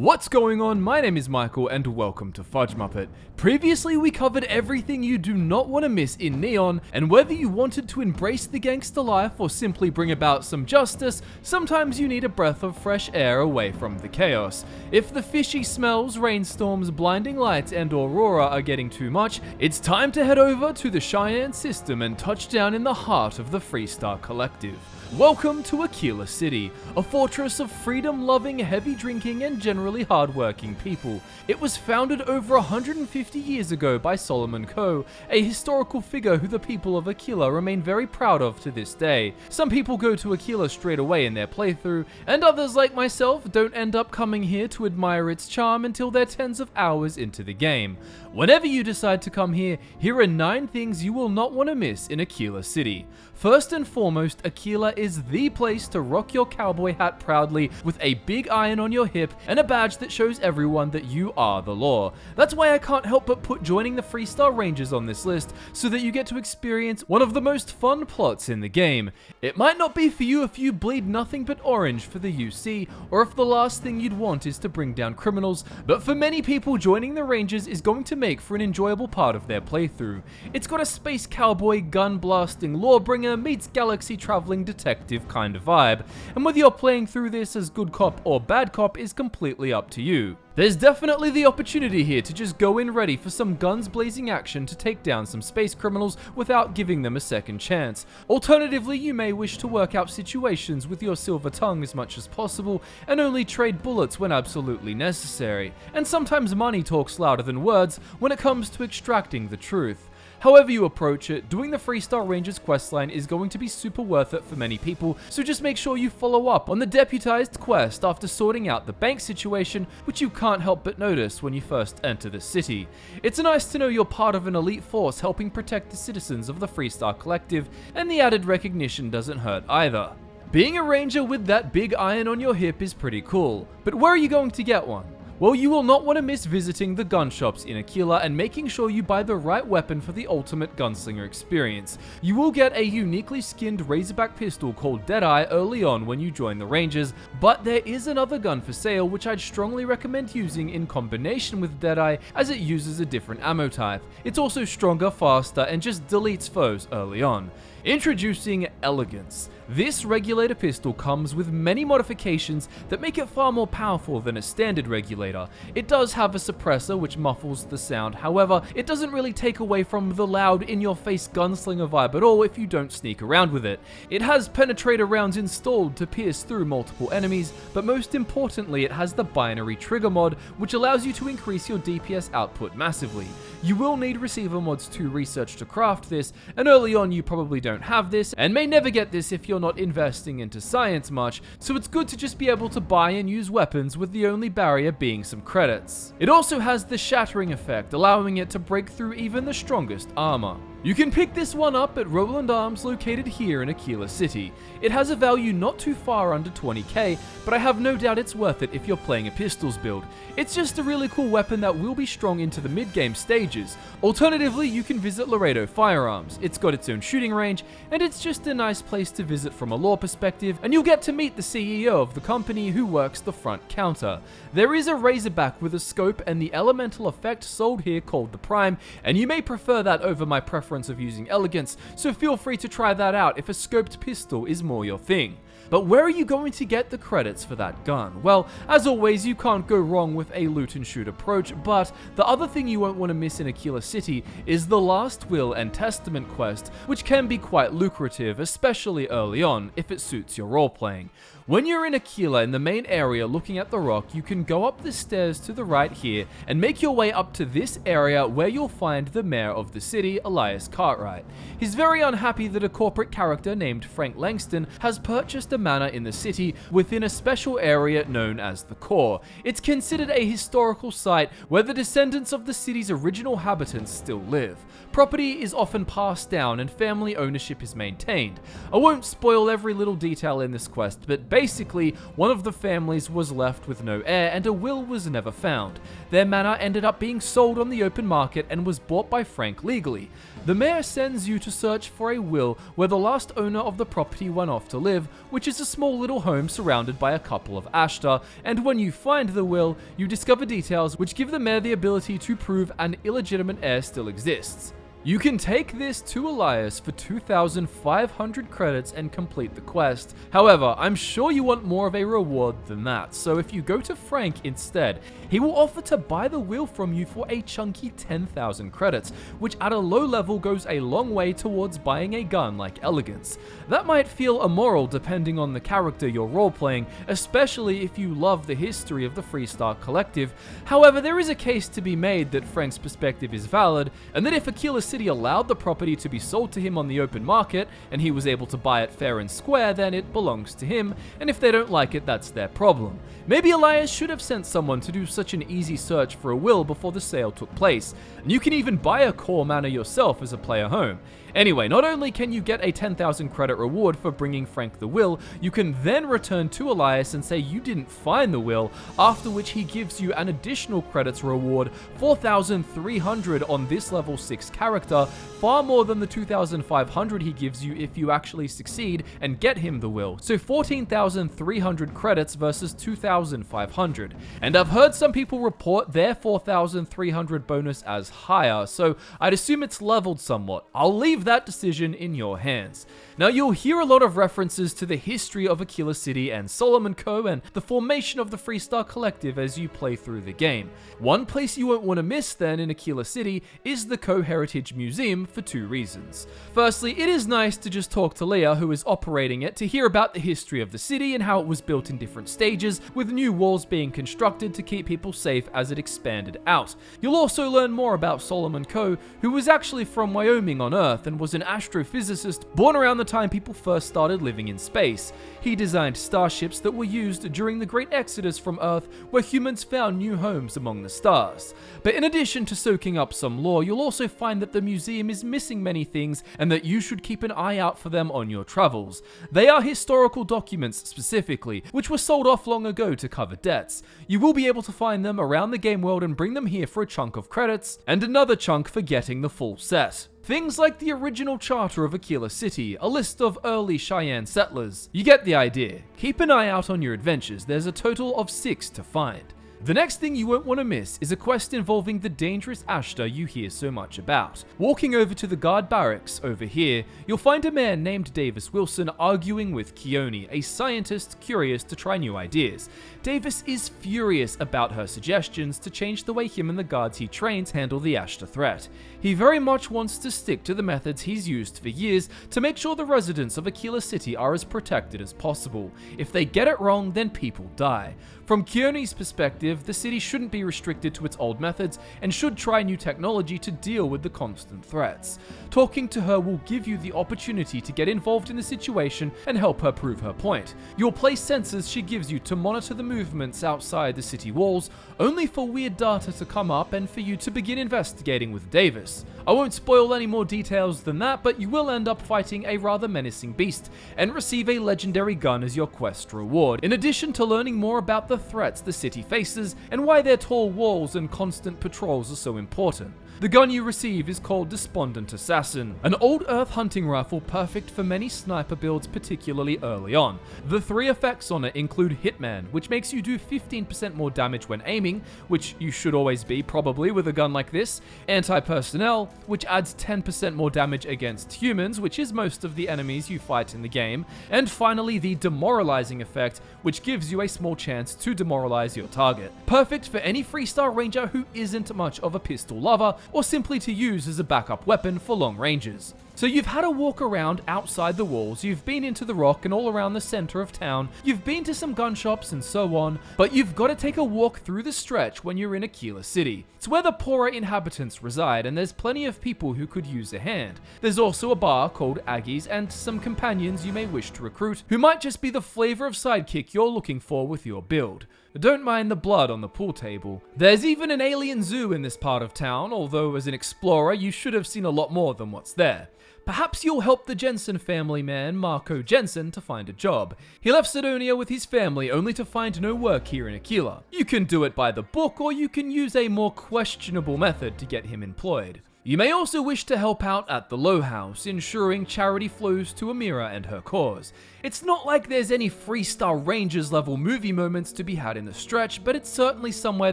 What's going on? My name is Michael and welcome to Fudge Muppet. Previously we covered everything you do not want to miss in Neon, and whether you wanted to embrace the gangster life or simply bring about some justice, sometimes you need a breath of fresh air away from the chaos. If the fishy smells, rainstorms, blinding lights and aurora are getting too much, it's time to head over to the Cheyenne system and touch down in the heart of the Freestar Collective. Welcome to Akila City, a fortress of freedom-loving, heavy-drinking, and generally hard-working people. It was founded over 150 years ago by Solomon Coe, a historical figure who the people of Akila remain very proud of to this day. Some people go to Akila straight away in their playthrough, and others like myself don't end up coming here to admire its charm until they're tens of hours into the game. Whenever you decide to come here, here are 9 things you will not want to miss in Akila City. First and foremost, Akila is the place to rock your cowboy hat proudly with a big iron on your hip and a badge that shows everyone that you are the law. That's why I can't help but put joining the Freestar Rangers on this list, so that you get to experience one of the most fun plots in the game. It might not be for you if you bleed nothing but orange for the UC, or if the last thing you'd want is to bring down criminals, but for many people joining the Rangers is going to make for an enjoyable part of their playthrough. It's got a space cowboy, gun-blasting lawbringer meets galaxy traveling detective kind of vibe, and whether you're playing through this as good cop or bad cop is completely up to you. There's definitely the opportunity here to just go in ready for some guns blazing action to take down some space criminals without giving them a second chance. Alternatively, you may wish to work out situations with your silver tongue as much as possible and only trade bullets when absolutely necessary. And sometimes money talks louder than words when it comes to extracting the truth. However you approach it, doing the Freestar Rangers questline is going to be super worth it for many people, so just make sure you follow up on the deputized quest after sorting out the bank situation, which you can't help but notice when you first enter the city. It's nice to know you're part of an elite force helping protect the citizens of the Freestar Collective, and the added recognition doesn't hurt either. Being a ranger with that big iron on your hip is pretty cool, but where are you going to get one? Well, you will not want to miss visiting the gun shops in Akila and making sure you buy the right weapon for the ultimate gunslinger experience. You will get a uniquely skinned Razorback pistol called Deadeye early on when you join the Rangers, but there is another gun for sale which I'd strongly recommend using in combination with Deadeye, as it uses a different ammo type. It's also stronger, faster, and just deletes foes early on. Introducing Elegance. This regulator pistol comes with many modifications that make it far more powerful than a standard regulator. It does have a suppressor which muffles the sound, however, it doesn't really take away from the loud in-your-face gunslinger vibe at all if you don't sneak around with it. It has penetrator rounds installed to pierce through multiple enemies, but most importantly it has the binary trigger mod, which allows you to increase your DPS output massively. You will need receiver mods to research to craft this, and early on you probably don't have this, and may never get this if you're not investing into science much, so it's good to just be able to buy and use weapons with the only barrier being some credits. It also has the shattering effect, allowing it to break through even the strongest armor. You can pick this one up at Roland Arms located here in Akila City. It has a value not too far under 20k, but I have no doubt it's worth it if you're playing a pistols build. It's just a really cool weapon that will be strong into the mid-game stages. Alternatively, you can visit Laredo Firearms. It's got its own shooting range, and it's just a nice place to visit from a lore perspective, and you'll get to meet the CEO of the company who works the front counter. There is a Razorback with a scope and the elemental effect sold here called the Prime, and you may prefer that over my preference of using Elegance, so feel free to try that out if a scoped pistol is more your thing. But where are you going to get the credits for that gun? Well, as always, you can't go wrong with a loot and shoot approach, but the other thing you won't want to miss in Akila City is the Last Will and Testament quest, which can be quite lucrative, especially early on, if it suits your role-playing. When you're in Akila in the main area looking at the rock, you can go up the stairs to the right here and make your way up to this area where you'll find the mayor of the city, Elias Cartwright. He's very unhappy that a corporate character named Frank Langston has purchased a manor in the city within a special area known as the Core. It's considered a historical site where the descendants of the city's original inhabitants still live. Property is often passed down and family ownership is maintained. I won't spoil every little detail in this quest, but Basically, one of the families was left with no heir and a will was never found. Their manor ended up being sold on the open market and was bought by Frank legally. The mayor sends you to search for a will where the last owner of the property went off to live, which is a small little home surrounded by a couple of Ashta, and when you find the will, you discover details which give the mayor the ability to prove an illegitimate heir still exists. You can take this to Elias for 2,500 credits and complete the quest. However, I'm sure you want more of a reward than that, so if you go to Frank instead, he will offer to buy the wheel from you for a chunky 10,000 credits, which at a low level goes a long way towards buying a gun like Elegance. That might feel immoral depending on the character you're roleplaying, especially if you love the history of the Freestar Collective. However, there is a case to be made that Frank's perspective is valid, and that if Akila City allowed the property to be sold to him on the open market, and he was able to buy it fair and square, then it belongs to him, and if they don't like it, that's their problem. Maybe Elias should have sent someone to do such an easy search for a will before the sale took place, and you can even buy a core manor yourself as a player home. Anyway, not only can you get a 10,000 credit reward for bringing Frank the will, you can then return to Elias and say you didn't find the will, after which he gives you an additional credits reward, 4,300 on this level 6 character, far more than the 2,500 he gives you if you actually succeed and get him the will. So 14,300 credits versus 2,500. And I've heard some people report their 4,300 bonus as higher, so I'd assume it's leveled somewhat. I'll leave that decision in your hands. Now, you'll hear a lot of references to the history of Akila City and Solomon Co. and the formation of the Freestar Collective as you play through the game. One place you won't want to miss then in Akila City is the Co-Heritage Museum for two reasons. Firstly, it is nice to just talk to Leah, who is operating it, to hear about the history of the city and how it was built in different stages, with new walls being constructed to keep people safe as it expanded out. You'll also learn more about Solomon Co., who was actually from Wyoming on Earth and was an astrophysicist born around the time people first started living in space. He designed starships that were used during the Great Exodus from Earth, where humans found new homes among the stars. But in addition to soaking up some lore, you'll also find that the museum is missing many things and that you should keep an eye out for them on your travels. They are historical documents specifically, which were sold off long ago to cover debts. You will be able to find them around the game world and bring them here for a chunk of credits, and another chunk for getting the full set. Things like the original charter of Akila City, a list of early Cheyenne settlers. You get the idea. Keep an eye out on your adventures, there's a total of 6 to find. The next thing you won't want to miss is a quest involving the dangerous Ashta you hear so much about. Walking over to the guard barracks over here, you'll find a man named Davis Wilson arguing with Keone, a scientist curious to try new ideas. Davis is furious about her suggestions to change the way him and the guards he trains handle the Ashta threat. He very much wants to stick to the methods he's used for years to make sure the residents of Akila City are as protected as possible. If they get it wrong, then people die. From Keone's perspective, the city shouldn't be restricted to its old methods and should try new technology to deal with the constant threats. Talking to her will give you the opportunity to get involved in the situation and help her prove her point. You'll place sensors she gives you to monitor the movements outside the city walls, only for weird data to come up and for you to begin investigating with Davis. I won't spoil any more details than that, but you will end up fighting a rather menacing beast and receive a legendary gun as your quest reward, in addition to learning more about the threats the city faces and why their tall walls and constant patrols are so important. The gun you receive is called Despondent Assassin, an old Earth hunting rifle perfect for many sniper builds, particularly early on. The 3 effects on it include Hitman, which makes you do 15% more damage when aiming, which you should always be probably with a gun like this, Anti-Personnel, which adds 10% more damage against humans, which is most of the enemies you fight in the game, and finally the Demoralizing effect, which gives you a small chance to demoralize your target. Perfect for any Freestar Ranger who isn't much of a pistol lover, or simply to use as a backup weapon for long ranges. So you've had a walk around outside the walls, you've been into the rock and all around the center of town, you've been to some gun shops and so on, but you've got to take a walk through the stretch when you're in Akila City. It's where the poorer inhabitants reside, and there's plenty of people who could use a hand. There's also a bar called Aggie's and some companions you may wish to recruit, who might just be the flavor of sidekick you're looking for with your build. Don't mind the blood on the pool table. There's even an alien zoo in this part of town, although as an explorer you should have seen a lot more than what's there. Perhaps you'll help the Jensen family man, Marco Jensen, to find a job. He left Sidonia with his family only to find no work here in Akila. You can do it by the book, or you can use a more questionable method to get him employed. You may also wish to help out at the Low House, ensuring charity flows to Amira and her cause. It's not like there's any Freestar Rangers level movie moments to be had in the stretch, but it's certainly somewhere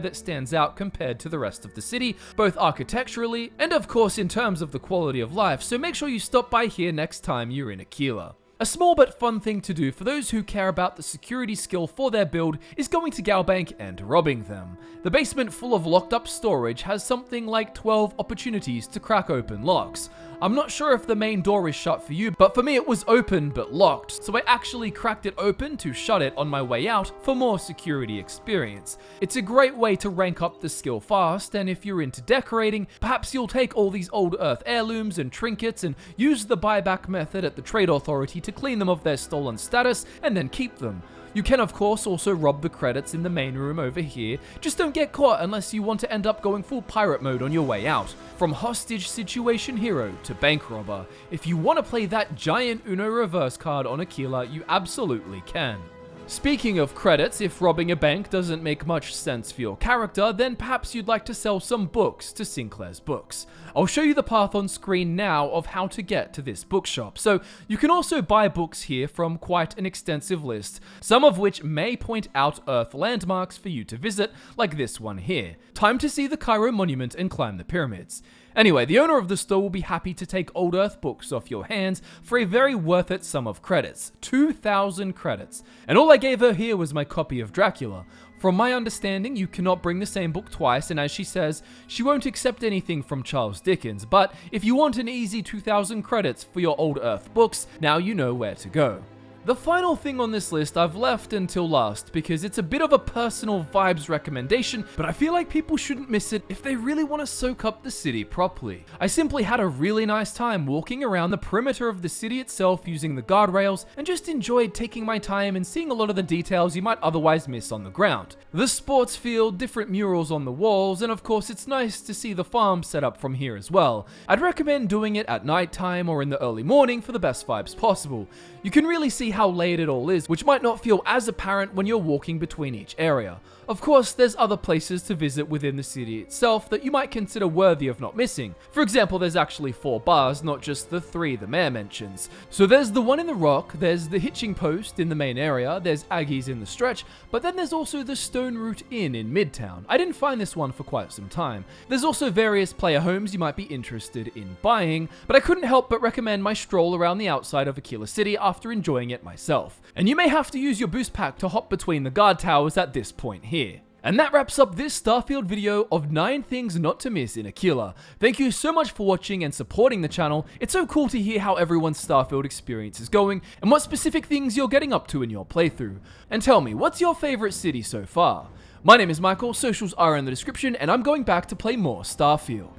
that stands out compared to the rest of the city, both architecturally and of course in terms of the quality of life, so make sure you stop by here next time you're in Akila. A small but fun thing to do for those who care about the security skill for their build is going to Galbank and robbing them. The basement full of locked up storage has something like 12 opportunities to crack open locks. I'm not sure if the main door is shut for you, but for me it was open but locked, so I actually cracked it open to shut it on my way out for more security experience. It's a great way to rank up the skill fast, and if you're into decorating, perhaps you'll take all these old Earth heirlooms and trinkets and use the buyback method at the Trade Authority to clean them of their stolen status and then keep them. You can of course also rob the credits in the main room over here, just don't get caught unless you want to end up going full pirate mode on your way out. From hostage situation hero to bank robber, if you want to play that giant Uno reverse card on Akila, you absolutely can. Speaking of credits, if robbing a bank doesn't make much sense for your character, then perhaps you'd like to sell some books to Sinclair's Books. I'll show you the path on screen now of how to get to this bookshop, so you can also buy books here from quite an extensive list, some of which may point out Earth landmarks for you to visit, like this one here. Time to see the Cairo Monument and climb the pyramids. Anyway, the owner of the store will be happy to take old Earth books off your hands for a very worth it sum of credits, 2,000 credits. And all I gave her here was my copy of Dracula. From my understanding, you cannot bring the same book twice, and as she says, she won't accept anything from Charles Dickens, but if you want an easy 2,000 credits for your old Earth books, now you know where to go. The final thing on this list I've left until last because it's a bit of a personal vibes recommendation, but I feel like people shouldn't miss it if they really want to soak up the city properly. I simply had a really nice time walking around the perimeter of the city itself using the guardrails and just enjoyed taking my time and seeing a lot of the details you might otherwise miss on the ground. The sports field, different murals on the walls, and of course it's nice to see the farm set up from here as well. I'd recommend doing it at night time or in the early morning for the best vibes possible. You can really see how layered it all is, which might not feel as apparent when you're walking between each area. Of course, there's other places to visit within the city itself that you might consider worthy of not missing. For example, there's actually 4 bars, not just the 3 the mayor mentions. So there's the one in the Rock, there's the Hitching Post in the main area, there's Aggie's in the Stretch, but then there's also the Stone Root Inn in Midtown. I didn't find this one for quite some time. There's also various player homes you might be interested in buying, but I couldn't help but recommend my stroll around the outside of Akila City after enjoying it myself. And you may have to use your boost pack to hop between the guard towers at this point here. And that wraps up this Starfield video of 9 things not to miss in Akila. Thank you so much for watching and supporting the channel. It's so cool to hear how everyone's Starfield experience is going and what specific things you're getting up to in your playthrough. And tell me, what's your favorite city so far? My name is Michael, socials are in the description, and I'm going back to play more Starfield.